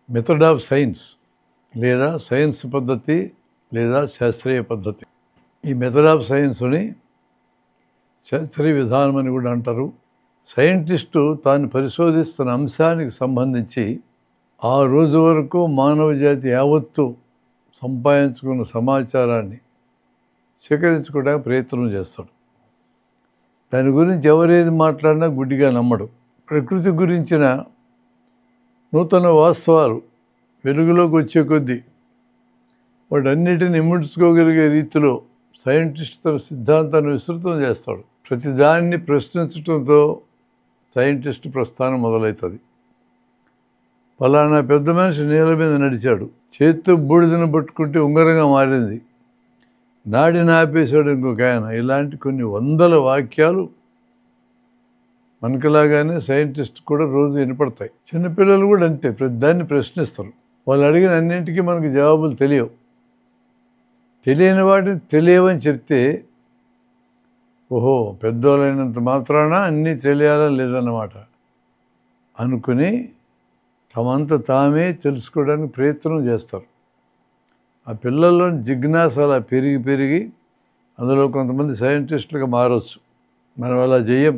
Method of science లేదా science పద్ధతి లేదా శాస్త్రీయ పద్ధతి. ఈ మెథడ్ ఆఫ్ సైన్స్ని శాస్త్రీయ విధానం అని కూడా అంటారు. సైంటిస్టు తాను పరిశోధిస్తున్న అంశానికి సంబంధించి ఆ రోజు వరకు మానవ జాతి యావత్తు సంపాదించుకున్న సమాచారాన్ని స్వీకరించుకోవడానికి ప్రయత్నం చేస్తాడు. దాని గురించి ఎవరేది మాట్లాడినా గుడ్డిగా నమ్మడు. ప్రకృతి గురించిన నూతన వాస్తవాలు వెలుగులోకి వచ్చే కొద్దీ వాటన్నిటిని ఇముడ్చుకోగలిగే రీతిలో సైంటిస్ట్ తన సిద్ధాంతాన్ని విస్తృతం చేస్తాడు. ప్రతిదాన్ని ప్రశ్నించడంతో సైంటిస్ట్ ప్రస్థానం మొదలవుతుంది. ఫలానా పెద్ద మనిషి నీళ్ళ మీద నడిచాడు, చేత్తో బూడిదను పట్టుకుంటే ఉంగరంగా మారింది, నాడిని ఆపేశాడు ఇంకొక ఆయన. ఇలాంటి కొన్ని వందల వాక్యాలు మనకులాగానే సైంటిస్ట్ కూడా రోజు వినపడతాయి. చిన్నపిల్లలు కూడా అంతే, దాన్ని ప్రశ్నిస్తారు. వాళ్ళు అడిగిన అన్నింటికీ మనకు జవాబులు తెలియవు. తెలియని వాటిని తెలియవని చెప్తే ఓహో పెద్దోళ్ళైనంత మాత్రాన అన్నీ తెలియాలని లేదన్నమాట అనుకుని తమంత తామే తెలుసుకోవడానికి ప్రయత్నం చేస్తారు. ఆ పిల్లల్లోని జిజ్ఞాస అలా పెరిగి అందులో కొంతమంది సైంటిస్టులుగా మారవచ్చు. మనం అలా చెయ్యం.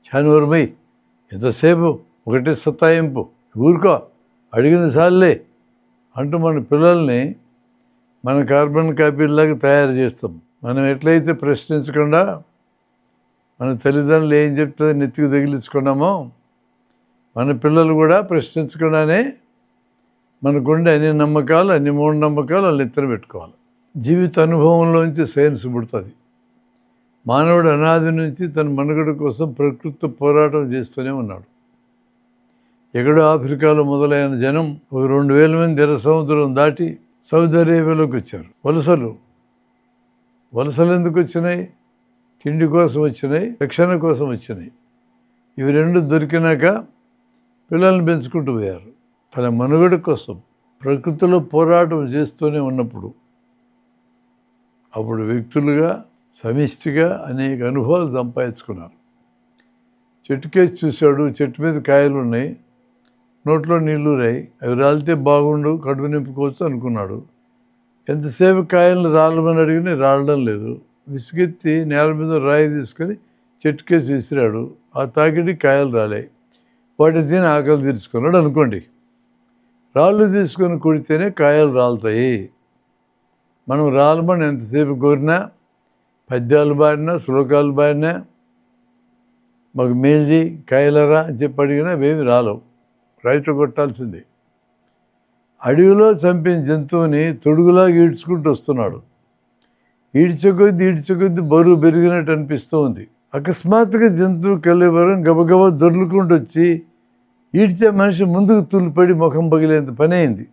చానూరుమై ఎంతసేపు ఒకటి సత్తాయింపు, ఊరుకో అడిగింది సార్లే అంటూ మన పిల్లల్ని మన కార్బన్ కాపీలాగా తయారు చేస్తాం. మనం ఎట్లయితే ప్రశ్నించకుండా మన తల్లిదండ్రులు ఏం చెప్తే నెత్తికి తగిలించుకున్నామో మన పిల్లలు కూడా ప్రశ్నించకుండానే మనకుండే అన్ని నమ్మకాలు, అన్ని మూఢనమ్మకాలు వాళ్ళు ఎత్తున పెట్టుకోవాలి. జీవిత అనుభవంలోంచి సైన్స్ పుడుతుంది. మానవుడు అనాది నుంచి తన మనుగడ కోసం ప్రకృతితో పోరాటం చేస్తూనే ఉన్నాడు. ఎక్కడో ఆఫ్రికాలో మొదలైన జనం ఒక 2000 మంది ఎర్ర సముద్రం దాటి సౌదీ అరేబియాలోకి వచ్చారు. వలసలు ఎందుకు వచ్చినాయి? తిండి కోసం వచ్చినాయి, రక్షణ కోసం వచ్చినాయి. ఇవి రెండు దొరికినాక పిల్లల్ని పెంచుకుంటూ పోయారు. తన మనుగడ కోసం ప్రకృతిలో పోరాటం చేస్తూనే ఉన్నప్పుడు అప్పుడు వ్యక్తులుగా సమిష్టిగా అనేక అనుభవాలు సంపాదించుకున్నారు. చెట్టుకేసి చూశాడు, చెట్టు మీద కాయలు ఉన్నాయి, నోట్లో నీళ్లు రాయి, అవి రాలితే బాగుండు, కడుపు నింపుకోవచ్చు అనుకున్నాడు. ఎంతసేపు కాయలను రాలమని అడిగినా రాలడం లేదు. విసుగెత్తి నేల మీద రాయి తీసుకొని చెట్టుకేసి విసిరాడు. ఆ తాకిడి కాయలు రాలాయి. వాటిని తిని ఆకలి తీర్చుకున్నాడు అనుకోండి. రాళ్ళు తీసుకొని కొడితేనే కాయలు రాలుతాయి. మనం రాలమని ఎంతసేపు కోరినా, పద్యాలు బాడినా, శ్లోకాలు బాడినా, మాకు మేల్జీ కాయలరా అని చెప్పి అడిగినా అవేమి రాలవు, రైతు కొట్టాల్సిందే. అడవిలో చంపిన జంతువుని తొడుగులాగా ఈడ్చుకుంటూ వస్తున్నాడు. ఈడ్చకొద్ది బరువు పెరిగినట్టు అనిపిస్తూ ఉంది. అకస్మాత్తుగా జంతువు కళ్ళేవరం గబగబా దొర్లుకుంటూ వచ్చి ఈడ్చే మనిషి ముందుకు తుల్లిపడి ముఖం పగిలేంత పని అయింది.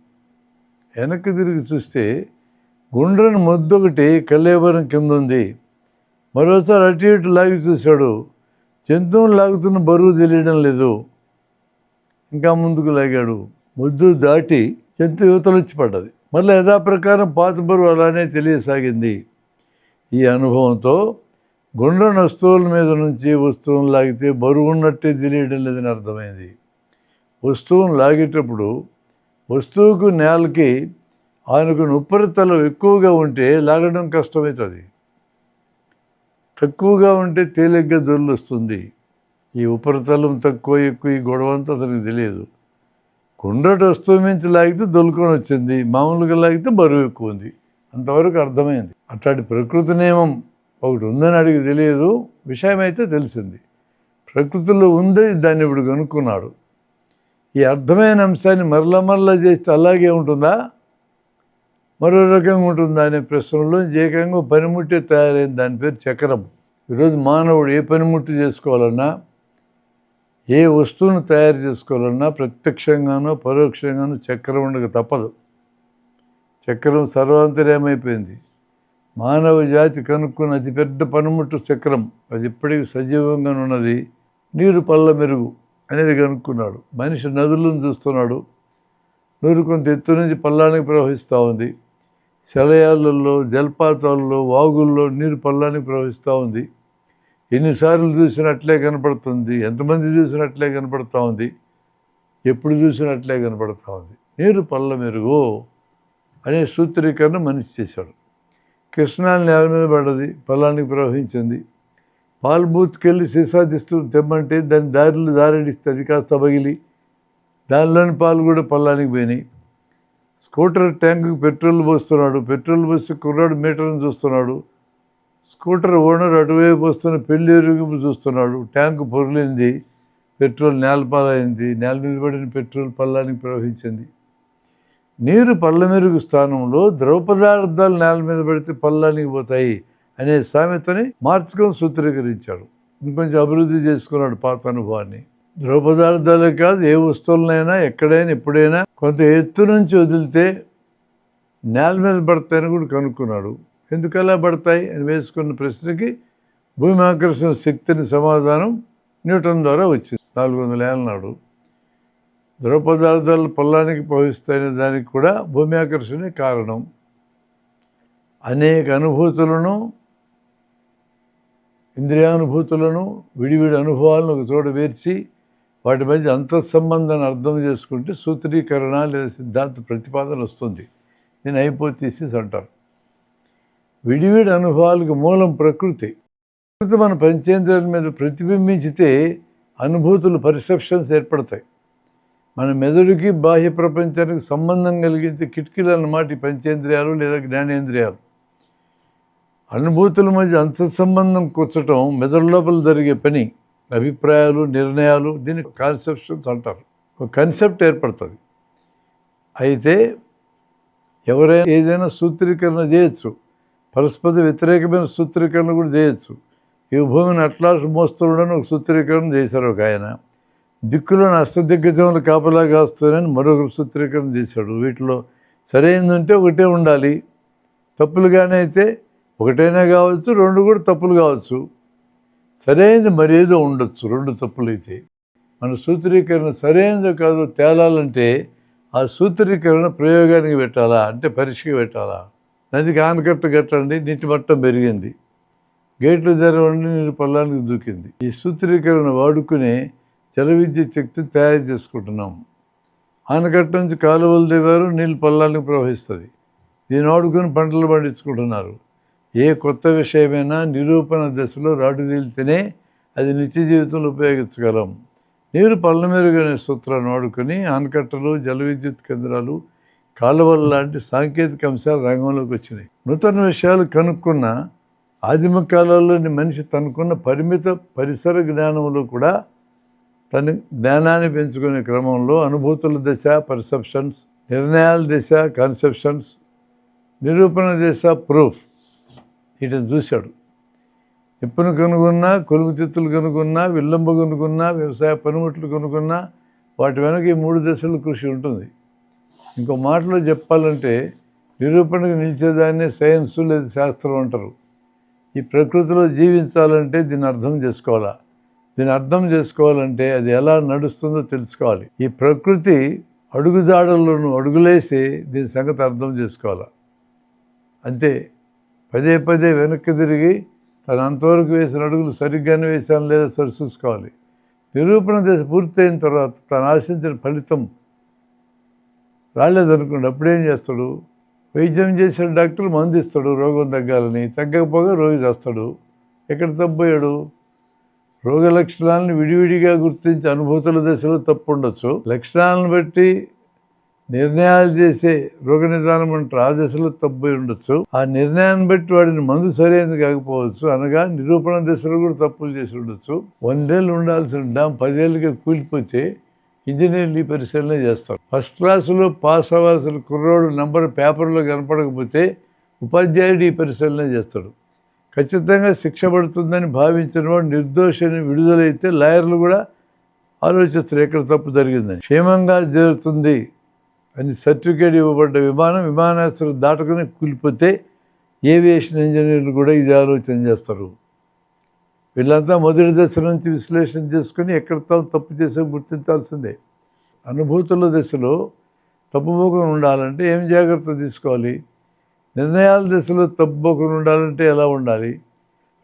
వెనక్కి తిరిగి చూస్తే గుండ్రని మొద్దొకటి కళ్ళేవరం కింద ఉంది. మరోసారి అటు ఇటు లాగి చూశాడు. జంతువుని లాగుతున్న బరువు తెలియడం లేదు. ఇంకా ముందుకు లాగాడు. ముద్దు దాటి జంతువు యువతలొచ్చి పడ్డది. మళ్ళీ యథాప్రకారం పాత బరువు అలానే తెలియసాగింది. ఈ అనుభవంతో గుండ్రని వస్తువుల మీద నుంచి వస్తువును లాగితే బరువు ఉన్నట్టే తెలియడం లేదని అర్థమైంది. వస్తువును లాగేటప్పుడు వస్తువుకు నేలకి ఆయనకు ఉపరితలం ఎక్కువగా ఉంటే లాగడం కష్టమవుతుంది, తక్కువగా ఉంటే తేలిగ్గా దొర్లుస్తుంది. ఈ ఉపరితలం తక్కువ ఎక్కువ ఈ గొడవ అంతా అతనికి తెలియదు. గుండ్రటి వస్తువు మించి లాగితే దొల్లుకొని వచ్చింది, మామూలుగా లాగితే బరువు ఎక్కువ ఉంది. అంతవరకు అర్థమైంది. అట్లాంటి ప్రకృతి నియమం ఒకటి ఉందని అడిగి తెలియదు, విషయం అయితే తెలిసింది. ప్రకృతిలో ఉంది, దాన్ని ఇప్పుడు కనుక్కున్నాడు. ఈ అర్థమైన అంశాన్ని మరలా చేస్తే అలాగే ఉంటుందా, మరో రకంగా ఉంటుందా అనే ప్రశ్నలో ఏకంగా పనిముట్టే తయారైంది. దాని పేరు చక్రం. ఈరోజు మానవుడు ఏ పనిముట్టు చేసుకోవాలన్నా, ఏ వస్తువును తయారు చేసుకోవాలన్నా ప్రత్యక్షంగానో పరోక్షంగానో చక్రం ఉండక తప్పదు. చక్రం సర్వాంతర్యమైపోయింది. మానవ జాతి కనుక్కున్న అతిపెద్ద పనిముట్టు చక్రం. అది ఇప్పటికీ సజీవంగా ఉన్నది. నీరు పళ్ళ మెరుగు అనేది కనుక్కున్నాడు. మనిషి నదులను చూస్తున్నాడు. నీరు కొంత ఎత్తు నుంచి పల్లానికి ప్రవహిస్తూ ఉంది. సెలయాళ్ళల్లో, జలపాతాల్లో, వాగుల్లో నీరు పల్లానికి ప్రవహిస్తూ ఉంది. ఎన్నిసార్లు చూసినట్లే కనపడుతుంది, ఎంతమంది చూసినట్లే కనపడుతూ ఉంది. ఎప్పుడు చూసినట్లే కనపడతా ఉంది. నీరు పళ్ళ మెరుగు అనే సూత్రీకరణ మనిషి చేశాడు. కృష్ణా నేల మీద పడ్డది, పొలానికి ప్రవహించింది. పాలు బూత్కెళ్ళి సీసాదిస్తూ తెమ్మంటే దాని దారడిస్తే అది కాస్త పగిలి దానిలోని పాలు కూడా పొలానికి పోయినాయి. స్కూటర్ ట్యాంకుకి పెట్రోల్ పోస్తున్నాడు, పెట్రోల్ పోసి కుర్రాడు మీటర్ని చూస్తున్నాడు. స్కూటర్ ఓనర్ అటువైపు వస్తున్న పెళ్లి ఎరుగు చూస్తున్నాడు. ట్యాంకు పొరిలింది, పెట్రోల్ నేలపాలైంది, నేల మీద పడిన పెట్రోల్ పల్లానికి ప్రవహించింది. నీరు పళ్ళ మెరుగు స్థానంలో ద్రవ పదార్థాలు నేల మీద పడితే పల్లానికి పోతాయి అనే సామెతని మార్చుకొని సూత్రీకరించాడు. ఇంకొంచెం అభివృద్ధి చేసుకున్నాడు పాత అనుభవాన్ని. ద్రవ పదార్థాలే కాదు, ఏ వస్తువులనైనా ఎక్కడైనా ఎప్పుడైనా కొంత ఎత్తు నుంచి వదిలితే నేల మీద పడతాయని కూడా కనుక్కున్నాడు. ఎందుకలా పడతాయి అని వేసుకున్న ప్రశ్నకి భూమి ఆకర్షణ శక్తిని సమాధానం న్యూటన్ ద్వారా వచ్చింది. 400 ఏళ్ళ నాడు ద్రవ పదార్థాలు పొలానికి ప్రవహిస్తాయనే దానికి కూడా భూమి ఆకర్షణే కారణం. అనేక అనుభూతులను, ఇంద్రియానుభూతులను, విడివిడి అనుభవాలను ఒక చోట వేర్చి వాటి మధ్య అంతఃసంబంధాన్ని అర్థం చేసుకుంటే సూత్రీకరణ లేదా సిద్ధాంత ప్రతిపాదన వస్తుంది. దీన్ని హైపోథీసిస్ అంటారు. విడివిడి అనుభవాలకు మూలం ప్రకృతి. ప్రకృతి మన పంచేంద్రియాల మీద ప్రతిబింబించితే అనుభూతులు, పర్సెప్షన్స్ ఏర్పడతాయి. మన మెదడుకి బాహ్య ప్రపంచానికి సంబంధం కలిగించే కిటికీలు అన్నమాట ఈ పంచేంద్రియాలు లేదా జ్ఞానేంద్రియాలు. అనుభూతుల మధ్య అంతఃసంబంధం కూర్చటం మెదడు లోపల జరిగే పని. అభిప్రాయాలు, నిర్ణయాలు, దీన్ని కాన్సెప్షన్స్ అంటారు. ఒక కన్సెప్ట్ ఏర్పడుతుంది. అయితే ఎవరైనా ఏదైనా సూత్రీకరణ చేయొచ్చు, పరస్పర వ్యతిరేకమైన సూత్రీకరణ కూడా చేయొచ్చు. ఈ భూమిని అట్లా మోస్తుండని ఒక సూత్రీకరణ చేశారు ఒక ఆయన. దిక్కులను అష్టదిగ్గజములు కాపలాగా వస్తాయని మరొక సూత్రీకరణ చేశాడు. వీటిలో సరైనదంటే ఒకటే ఉండాలి, తప్పులుగానే అయితే ఒకటైనా కావచ్చు, రెండు కూడా తప్పులు కావచ్చు. సరైనది మరేదో ఉండొచ్చు, రెండు తప్పులు అయితే. మన సూత్రీకరణ సరైనదో కాదో తేలాలంటే ఆ సూత్రీకరణ ప్రయోగానికి పెట్టాలా, అంటే పరీక్షకి పెట్టాలా. నదికి ఆనకట్ట కట్టండి, నీటి మట్టం పెరిగింది, గేట్లు తెరవండి, నీరు పొలానికి దూకింది. ఈ సూత్రీకరణ వాడుకునే జల విద్యుత్ శక్తిని తయారు చేసుకుంటున్నాం. ఆనకట్ట నుంచి కాలువలు దిగారు, నీళ్ళు పొలానికి ప్రవహిస్తుంది. దీన్ని వాడుకొని పంటలు పండించుకుంటున్నారు. ఏ కొత్త విషయమైనా నిరూపణ దశలో రాటుదేలితేనే అది నిత్య జీవితంలో ఉపయోగించగలం. నీరు పళ్ళ మెరుగనే సూత్రాన్ని వాడుకొని ఆనకట్టలు, జల విద్యుత్ కేంద్రాలు, కాలువలు లాంటి సాంకేతిక అంశాలు రంగంలోకి వచ్చినాయి. నూతన విషయాలు కనుక్కున్న ఆదిమ కాలంలోని మనిషి తనకున్న పరిమిత పరిసర జ్ఞానంలో కూడా తన జ్ఞానాన్ని పెంచుకునే క్రమంలో అనుభూతుల దశ పర్సెప్షన్స్, నిర్ణయాల దశ కాన్సెప్షన్స్, నిరూపణ దశ ప్రూఫ్, వీటిని చూశాడు. నిప్పును కనుగొన్నా, కొలుముతిత్తులు కనుగొన్నా, విల్లంబ కనుగొన్నా, వ్యవసాయ పనిముట్లు కనుగొన్నా వాటి వెనక ఈ 3 దశల కృషి ఉంటుంది. ఇంకో మాటలో చెప్పాలంటే నిరూపణకు నిలిచేదాన్నే సైన్సు లేదా శాస్త్రం అంటారు. ఈ ప్రకృతిలో జీవించాలంటే దీన్ని అర్థం చేసుకోవాలా. దీన్ని అర్థం చేసుకోవాలంటే అది ఎలా నడుస్తుందో తెలుసుకోవాలి. ఈ ప్రకృతి అడుగుజాడలను అడుగులేసి దీని సంగతి అర్థం చేసుకోవాలా. అంతే. పదే పదే వెనక్కి తిరిగి తను అంతవరకు వేసిన అడుగులు సరిగ్గానే వేశాను లేదా సరిచూసుకోవాలి. నిరూపణ దశ పూర్తయిన తర్వాత తను ఆశించిన ఫలితం రాలేదనుకోండి, అప్పుడేం చేస్తాడు? వైద్యం చేసిన డాక్టర్ మందు ఇస్తాడు రోగం తగ్గాలని, తగ్గకపోగా రోగి చేస్తాడు. ఎక్కడ తప్పోయాడు? రోగ లక్షణాలను విడివిడిగా గుర్తించి అనుభూతుల దశలో తప్పు ఉండొచ్చు, లక్షణాలను బట్టి నిర్ణయాలు చేసే రోగ నిదానం అంటారు, ఆ దశలో తప్పు ఉండొచ్చు. ఆ నిర్ణయాన్ని బట్టి వాడిని మందు సరైనది కాకపోవచ్చు, అనగా నిరూపణ దశలో కూడా తప్పులు చేసి ఉండొచ్చు. 100 ఏళ్ళు ఉండాల్సిన డామ్ 10 ఏళ్ళుగా కూలిపోతే ఇంజనీర్లు ఈ పరిశీలన చేస్తారు. ఫస్ట్ క్లాసులో పాస్ అవ్వాల్సిన కుర్రోడు నంబర్ పేపర్లో కనపడకపోతే ఉపాధ్యాయుడు ఈ పరిశీలన చేస్తాడు. ఖచ్చితంగా శిక్ష పడుతుందని భావించిన వాడు నిర్దోషిని విడుదలైతే లాయర్లు కూడా ఆలోచిస్తారు ఎక్కడ తప్పు జరిగిందని. క్షేమంగా జరుగుతుంది అని సర్టిఫికేట్ ఇవ్వబడ్డ విమానాశ్రయం దాటుకుని కూలిపోతే ఏవియేషన్ ఇంజనీర్లు కూడా ఇది ఆలోచన చేస్తారు. వీళ్ళంతా మొదటి దశ నుంచి విశ్లేషణ చేసుకుని ఎక్కడ తప్పు చేసే గుర్తించాల్సిందే. అనుభూతుల దశలో తప్పుపోకుండా ఉండాలంటే ఏం జాగ్రత్త తీసుకోవాలి? నిర్ణయాల దశలో తప్పుపోకుండా ఉండాలంటే ఎలా ఉండాలి?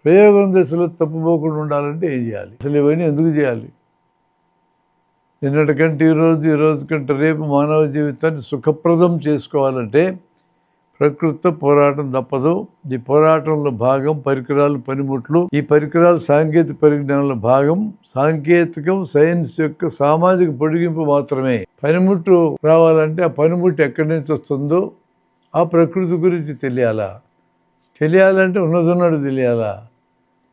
ప్రయోగం దశలో తప్పుపోకుండా ఉండాలంటే ఏం చేయాలి? అసలు ఇవన్నీ ఎందుకు చేయాలి? నిన్నటికంటే ఈరోజు, ఈ రోజు కంటే రేపు మానవ జీవితాన్ని సుఖప్రదం చేసుకోవాలంటే ప్రకృతితో పోరాటం తప్పదు. ఈ పోరాటంలో భాగం పరికరాలు, పనిముట్లు. ఈ పరికరాలు సాంకేతిక పరిజ్ఞానంలో భాగం. సాంకేతికం సైన్స్ యొక్క సామాజిక పొడిగింపు మాత్రమే. పనిముట్టు రావాలంటే ఆ పనిముట్టు ఎక్కడి నుంచి వస్తుందో ఆ ప్రకృతి గురించి తెలియాలంటే ఉన్నదన్నట్టు తెలియాలా.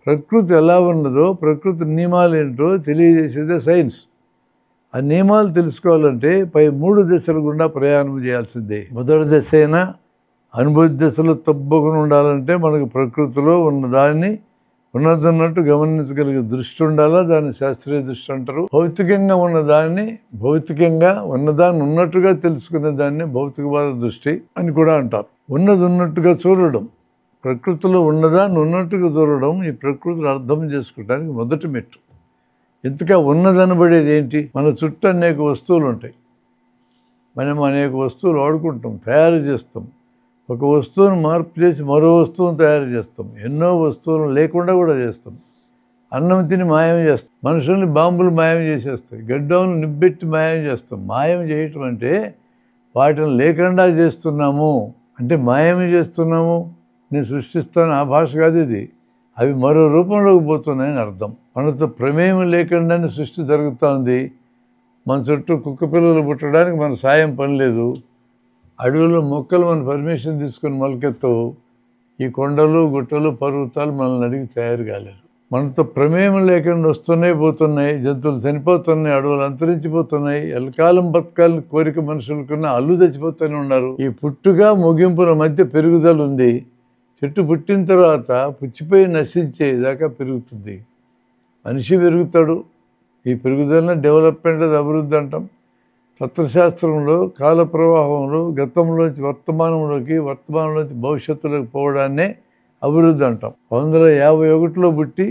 ప్రకృతి ఎలా ఉన్నదో, ప్రకృతి నియమాలు ఏంటో తెలియజేసేదే సైన్స్. ఆ నియమాలు తెలుసుకోవాలంటే పై 3 దశల గుండా ప్రయాణం చేయాల్సిందే. మొదటి దశ అయినా అనుభూతి దశలో తప్పకుండా ఉండాలంటే మనకు ప్రకృతిలో ఉన్నదాన్ని ఉన్నదన్నట్టు గమనించగలిగే దృష్టి ఉండాలా. దాన్ని శాస్త్రీయ దృష్టి అంటారు. భౌతికంగా ఉన్నదాన్ని ఉన్నట్టుగా తెలుసుకునే దాన్ని భౌతికవాద దృష్టి అని కూడా అంటారు. ఉన్నది ఉన్నట్టుగా చూడడం, ప్రకృతిలో ఉన్నదాన్ని ఉన్నట్టుగా చూడడం ఈ ప్రకృతిని అర్థం చేసుకోవడానికి మొదటి మెట్టు. ఇంతగా ఉన్నదనబడేది ఏంటి? మన చుట్టూ అనేక వస్తువులు ఉంటాయి. మనం అనేక వస్తువులు వాడుకుంటాం, తయారు చేస్తాం. ఒక వస్తువును మార్పు చేసి మరో వస్తువును తయారు చేస్తాం. ఎన్నో వస్తువులు లేకుండా కూడా చేస్తాం. అన్నం తిని మాయం చేస్తాం. మనుషుల్ని బాంబులు మాయం చేసేస్తాయి. గడ్డవును నిబ్బెట్టి మాయం చేస్తాం. మాయం చేయటం అంటే వాటిని లేకుండా చేస్తున్నాము అంటే మాయం చేస్తున్నాము. నేను సృష్టిస్తాను ఆ భాష కాదు ఇది. అవి మరో రూపంలోకి పోతున్నాయని అర్థం. మనతో ప్రమేయం లేకుండానే సృష్టి జరుగుతుంది. మన చుట్టూ కుక్క పిల్లలు పుట్టడానికి మన సాయం పని లేదు. అడవుల్లో మొక్కలు మన పర్మిషన్ తీసుకుని మొలకెత్తవు. ఈ కొండలు, గుట్టలు, పర్వతాలు మనల్ని అడిగి తయారు కాలేదు. మనతో ప్రమేయం లేకుండా వస్తున్నాయి, పోతున్నాయి. జంతువులు చనిపోతున్నాయి, అడవులు అంతరించిపోతున్నాయి. ఎల్లకాలం బతకాలని కోరిక మనుషులకున్న అల్లు చచ్చిపోతూనే ఉన్నారు. ఈ పుట్టుగా ముగింపుల మధ్య పెరుగుదల ఉంది. చెట్టు పుట్టిన తర్వాత పుచ్చిపోయి నశించేదాకా పెరుగుతుంది. మనిషి పెరుగుతాడు. ఈ పెరుగుదలని డెవలప్మెంట్, అది అభివృద్ధి అంటాం. తత్వశాస్త్రంలో కాల ప్రవాహంలో గతంలోంచి వర్తమానంలోకి, వర్తమానంలోంచి భవిష్యత్తులోకి పోవడాన్నే అభివృద్ధి అంటాం. 1951లో పుట్టి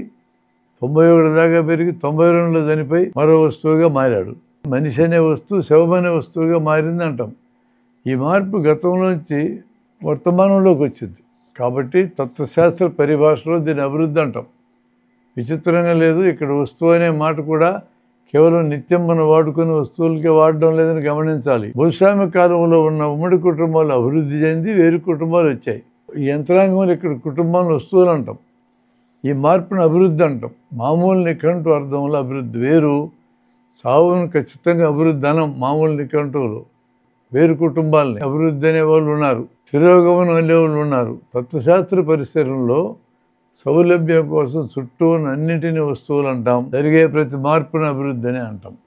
91 దాకా పెరిగి 92లో చనిపోయి మరో వస్తువుగా మారాడు. మనిషి అనే వస్తువు శవమనే వస్తువుగా మారింది అంటాం. ఈ మార్పు గతంలోంచి వర్తమానంలోకి వచ్చింది. కాబట్టి తత్వశాస్త్ర పరిభాషలో దీన్ని అభివృద్ధి అంటాం. విచిత్రంగా లేదు. ఇక్కడ వస్తువు అనే మాట కూడా కేవలం నిత్యం మనం వాడుకునే వస్తువులకే వాడడం లేదని గమనించాలి. భూస్వామ్య కాలంలో ఉన్న ఉమ్మడి కుటుంబాలు అభివృద్ధి చెంది వేరు కుటుంబాలు వచ్చాయి. ఈ యంత్రాంగంలో ఇక్కడ కుటుంబాలను వస్తువులు అంటాం. ఈ మార్పును అభివృద్ధి అంటాం. మామూలు నిఘంటు అర్థంలో అభివృద్ధి వేరు, సావును ఖచ్చితంగా అభివృద్ధి అనం. మామూలు నిఘంటువులు వేరు కుటుంబాలని అభివృద్ధి అనే వాళ్ళు ఉన్నారు, తిరోగమనం అనే వాళ్ళు ఉన్నారు. తత్వశాస్త్ర పరిసరంలో సౌలభ్యం కోసం చుట్టూ అన్నింటినీ వస్తువులు అంటాం. జరిగే ప్రతి మార్పును అభివృద్ధి అని అంటాం.